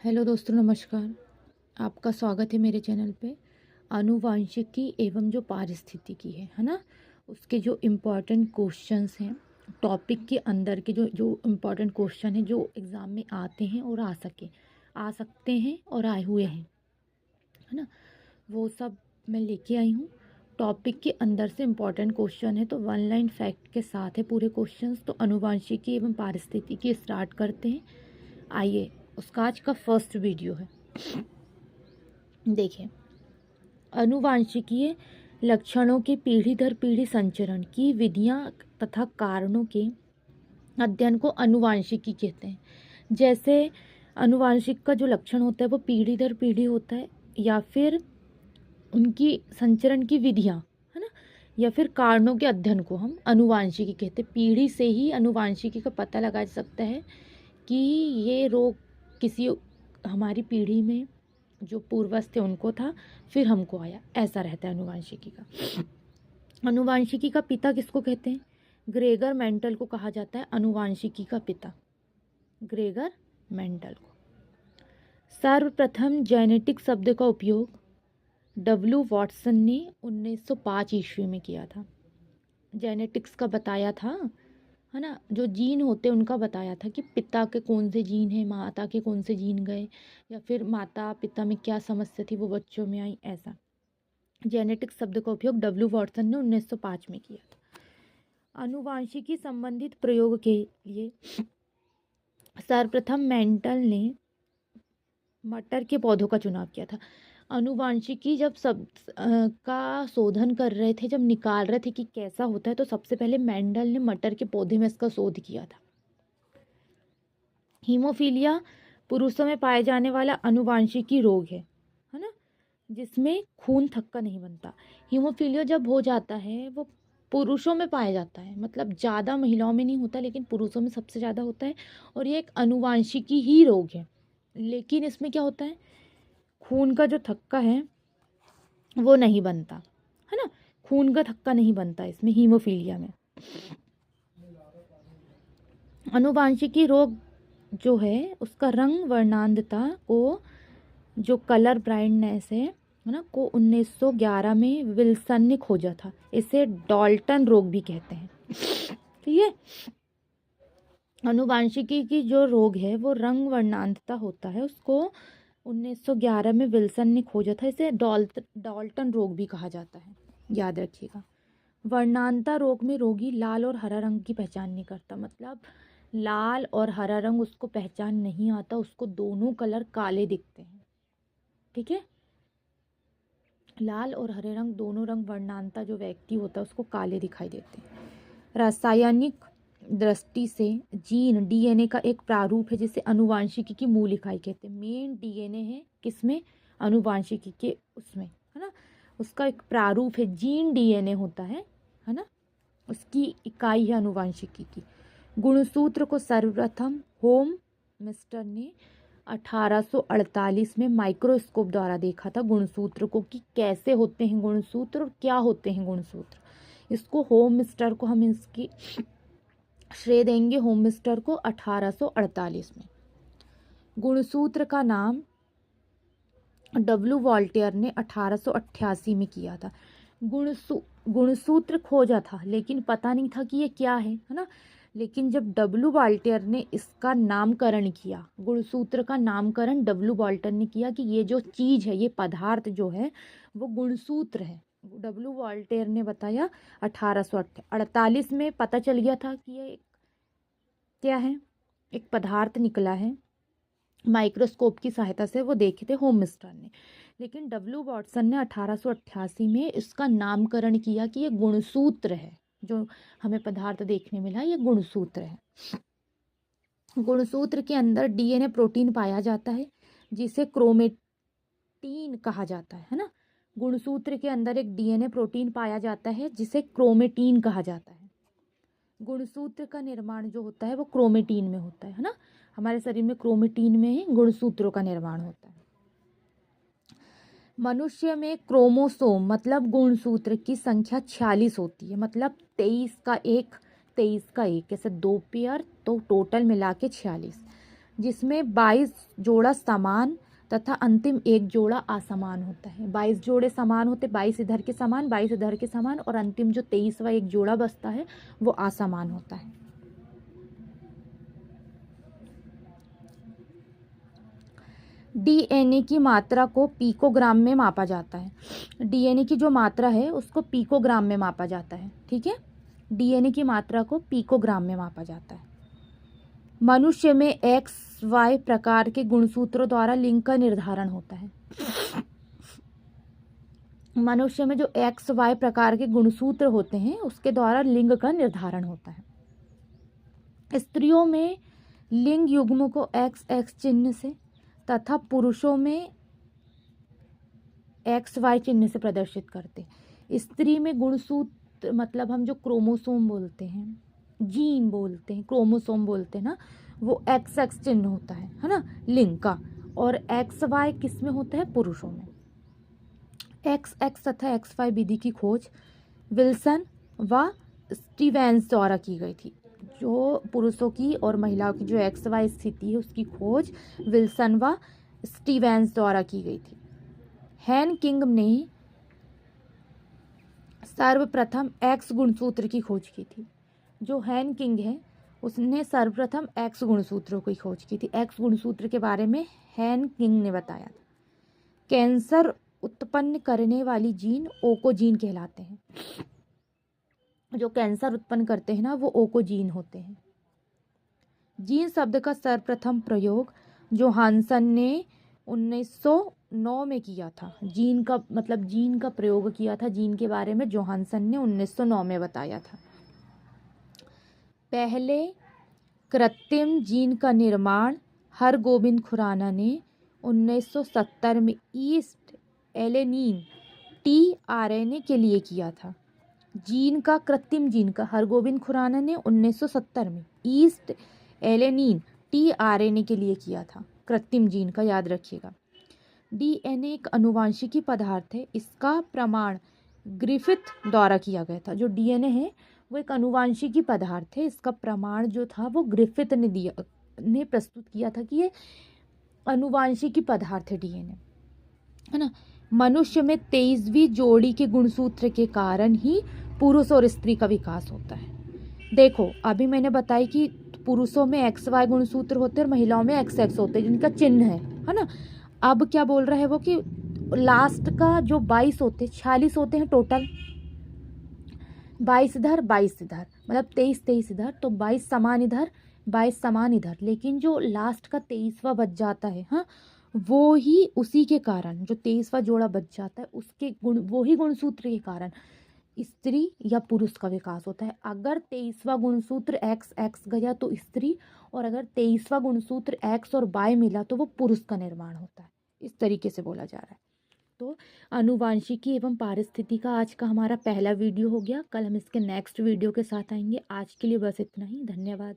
Hello दोस्तों, नमस्कार। आपका स्वागत है मेरे चैनल पे। आनुवांशिकी एवं जो पारिस्थितिकी है ना, उसके जो इम्पोर्टेंट क्वेश्चंस हैं, टॉपिक के अंदर के जो जो इम्पोर्टेंट क्वेश्चन हैं जो एग्ज़ाम में आते हैं और आ सकते हैं और आए हुए हैं, है ना, वो सब मैं लेके आई हूँ। टॉपिक के अंदर से इम्पोर्टेंट क्वेश्चन है तो वन लाइन फैक्ट के साथ है पूरे क्वेश्चंस। तो आनुवांशिकी एवं पारिस्थितिकी स्टार्ट करते हैं। आइए, उसका आज का फर्स्ट वीडियो है, देखिए। आनुवांशिकीय लक्षणों के पीढ़ी दर पीढ़ी संचरण की विधियां तथा कारणों के अध्ययन को आनुवांशिकी कहते हैं। जैसे आनुवांशिक का जो लक्षण होता है वो पीढ़ी दर पीढ़ी होता है, या फिर उनकी संचरण की विधियां, है ना, या फिर कारणों के अध्ययन को हम आनुवांशिकी कहते हैं। पीढ़ी से ही आनुवांशिकी का पता लगाया जा सकता है कि ये रोग किसी हमारी पीढ़ी में जो पूर्वज थे उनको था, फिर हमको आया, ऐसा रहता है आनुवांशिकी का। आनुवांशिकी का पिता किसको कहते हैं? ग्रेगर मेंडल को कहा जाता है आनुवांशिकी का पिता, ग्रेगर मेंडल को। सर्वप्रथम जेनेटिक शब्द का उपयोग डब्ल्यू वॉटसन ने 1905 ईस्वी में किया था। जेनेटिक्स का बताया था, है ना, जो जीन होते उनका बताया था कि पिता के कौन से जीन हैं, माता के कौन से जीन गए, या फिर माता पिता में क्या समस्या थी वो बच्चों में आई, ऐसा। जेनेटिक्स शब्द का उपयोग डब्ल्यू वॉटसन ने 1905 में किया था। आनुवांशिकी संबंधित प्रयोग के लिए सर्वप्रथम मेंडल ने मटर के पौधों का चुनाव किया था। आनुवांशिकी जब सब का शोधन कर रहे थे, जब निकाल रहे थे कि कैसा होता है, तो सबसे पहले मेंडल ने मटर के पौधे में इसका शोध किया था। हीमोफीलिया पुरुषों में पाए जाने वाला आनुवांशिकी रोग है ना, जिसमें खून थक्का नहीं बनता। हीमोफीलिया जब हो जाता है वो पुरुषों में पाया जाता है, मतलब ज़्यादा महिलाओं में नहीं होता, लेकिन पुरुषों में सबसे ज़्यादा होता है। और ये एक आनुवांशिकी ही रोग है, लेकिन इसमें क्या होता है, खून का जो थक्का है वो नहीं बनता, है ना, खून का थक्का नहीं बनता इसमें, हीमोफीलिया में। आनुवांशिकी रोग जो है उसका रंग वर्णांधता को, जो कलर ब्लाइंडनेस है ना, को 1911 में विल्सन ने खोजा था। इसे डॉल्टन रोग भी कहते हैं, ठीक है। आनुवांशिकी की जो रोग है वो रंग वर्णांधता होता है, उसको 1911 में विल्सन ने खोजा था। इसे डॉल्टन रोग भी कहा जाता है, याद रखिएगा। वर्णांता रोग में रोगी लाल और हरा रंग की पहचान नहीं करता, मतलब लाल और हरा रंग उसको पहचान नहीं आता, उसको दोनों कलर काले दिखते हैं, ठीक है। लाल और हरे रंग, दोनों रंग वर्णांता जो व्यक्ति होता है उसको काले दिखाई देते हैं। रासायनिक दृष्टि से जीन डीएनए का एक प्रारूप है जिसे आनुवांशिकी की मूल इकाई कहते हैं। मेन डीएनए है किसमें? आनुवांशिकी के उसमें, है ना, उसका एक प्रारूप है, जीन डीएनए होता है ना, उसकी इकाई है आनुवांशिकी की। गुणसूत्र को सर्वप्रथम होम मिस्टर ने 1848 में माइक्रोस्कोप द्वारा देखा था गुणसूत्र को, कि कैसे होते हैं गुणसूत्र और क्या होते हैं गुणसूत्र। इसको होम मिस्टर को हम इसकी श्रेय देंगे, होम मिस्टर को 1848 में। गुणसूत्र का नाम डब्ल्यू वॉल्टेयर ने 1888 में किया था। गुणसूत्र खोजा था लेकिन पता नहीं था कि ये क्या है ना, लेकिन जब डब्ल्यू वॉल्टेयर ने इसका नामकरण किया, गुणसूत्र का नामकरण डब्ल्यू वॉल्टेयर ने किया कि ये जो चीज़ है, ये पदार्थ जो है वो गुणसूत्र है। डब्ल्यू वॉल्टेयर ने बताया 1848 में, पता चल गया था कि ये क्या है, एक पदार्थ निकला है, माइक्रोस्कोप की सहायता से वो देखे थे होम मिस्टर ने। लेकिन डब्ल्यू वॉटसन ने 1888 में इसका नामकरण किया कि ये गुणसूत्र है, जो हमें पदार्थ देखने मिला ये गुणसूत्र है। गुणसूत्र के अंदर डीएनए प्रोटीन पाया जाता है जिसे क्रोमेटीन कहा जाता है ना। गुणसूत्र के अंदर एक डीएनए प्रोटीन पाया जाता है जिसे क्रोमेटीन कहा जाता है। गुणसूत्र का निर्माण जो होता है वो क्रोमेटीन में होता है ना, हमारे शरीर में क्रोमेटीन में ही गुणसूत्रों का निर्माण होता है। मनुष्य में क्रोमोसोम मतलब गुणसूत्र की संख्या 46 होती है, मतलब 23 का एक, 23 का एक, ऐसे 2 पेयर, तो टोटल मिला के 46। जिसमें 22 जोड़ा समान तथा अंतिम एक जोड़ा असमान होता है। 22 जोड़े समान होते, 22 इधर के समान, 22 इधर के समान, और अंतिम जो 23वां एक जोड़ा बचता है वो असमान होता है। डीएनए की मात्रा को पिकोग्राम में मापा जाता है। डीएनए की जो मात्रा है उसको पिकोग्राम में मापा जाता है। ठीक है, डीएनए की मात्रा को पिकोग्राम में मापा जाता है। मनुष्य में एक्स वाई प्रकार के गुणसूत्रों द्वारा लिंग का निर्धारण होता है। मनुष्य में जो एक्स वाई प्रकार के गुणसूत्र होते हैं उसके द्वारा लिंग का निर्धारण होता है। स्त्रियों में लिंग युग्म को एक्स एक्स चिन्ह से तथा पुरुषों में एक्स वाई चिन्ह से प्रदर्शित करते हैं। स्त्री में गुणसूत्र मतलब हम जो क्रोमोसोम बोलते हैं, जीन बोलते हैं, क्रोमोसोम बोलते हैं ना, वो एक्स एक्स चिन्ह होता है ना लिंग का, और एक्स वाई किस में होता है? पुरुषों में। एक्स एक्स तथा एक्स वाई विधि की खोज विल्सन व स्टीवेंस द्वारा की गई थी। जो पुरुषों की और महिलाओं की जो एक्स वाई स्थिति है उसकी खोज विल्सन व स्टीवेंस द्वारा की गई थी। हैन किंग ने सर्वप्रथम एक्स गुणसूत्र की खोज की थी। जो हैन किंग है उसने सर्वप्रथम एक्स गुणसूत्रों की खोज की थी। एक्स गुणसूत्र के बारे में हैन किंग ने बताया था। कैंसर उत्पन्न करने वाली जीन ओकोजीन कहलाते हैं। जो कैंसर उत्पन्न करते हैं ना वो ओकोजीन होते हैं। जीन शब्द का सर्वप्रथम प्रयोग जोहानसन ने 1909 में किया था। जीन का मतलब जीन का प्रयोग किया था, जीन के बारे में जोहानसन ने 1909 में बताया था। पहले कृत्रिम जीन का निर्माण हरगोबिंद खुराना ने 1970 में ईस्ट एलेनिन टीआरएनए के लिए किया था। जीन का कृत्रिम जीन का हरगोबिंद खुराना ने 1970 में ईस्ट एलेनिन टीआरएनए के लिए किया था। कृत्रिम जीन का याद रखिएगा। डीएनए एक अनुवांशिकी पदार्थ है। इसका प्रमाण ग्रिफिथ द्वारा किया गया था। जो डीएनए है वो एक अनुवांशिकी पदार्थ है। इसका प्रमाण जो था वो ग्रिफिथ ने प्रस्तुत किया था कि ये अनुवांशिकी पदार्थ है डीएनए, है ना। मनुष्य में 23वीं जोड़ी के गुणसूत्र के कारण ही पुरुष और स्त्री का विकास होता है। देखो अभी मैंने बताई कि पुरुषों में एक्स वाई गुणसूत्र होते हैं और महिलाओं में एक्स एक्स होते हैं जिनका चिन्ह है ना। अब क्या बोल रहा है वो कि लास्ट का जो 22 होते हैं, 46 होते हैं टोटल, 22 इधर 22 इधर, मतलब 23 23 इधर, तो 22 समान इधर 22 समान इधर, लेकिन जो लास्ट का 23वां बच जाता है, हाँ, वो ही उसी के कारण जो 23वां जोड़ा बच जाता है उसके गुण, वो ही गुणसूत्र के कारण स्त्री या पुरुष का विकास होता है। अगर 23वां गुणसूत्र एक्स एक्स गया तो स्त्री, और अगर 23वां गुणसूत्र एक्स और वाई मिला तो वो पुरुष का निर्माण होता है। इस तरीके से बोला जा रहा है। तो आनुवांशिकी एवं पारिस्थितिकी का आज का हमारा पहला वीडियो हो गया। कल हम इसके नेक्स्ट वीडियो के साथ आएंगे। आज के लिए बस इतना ही। धन्यवाद।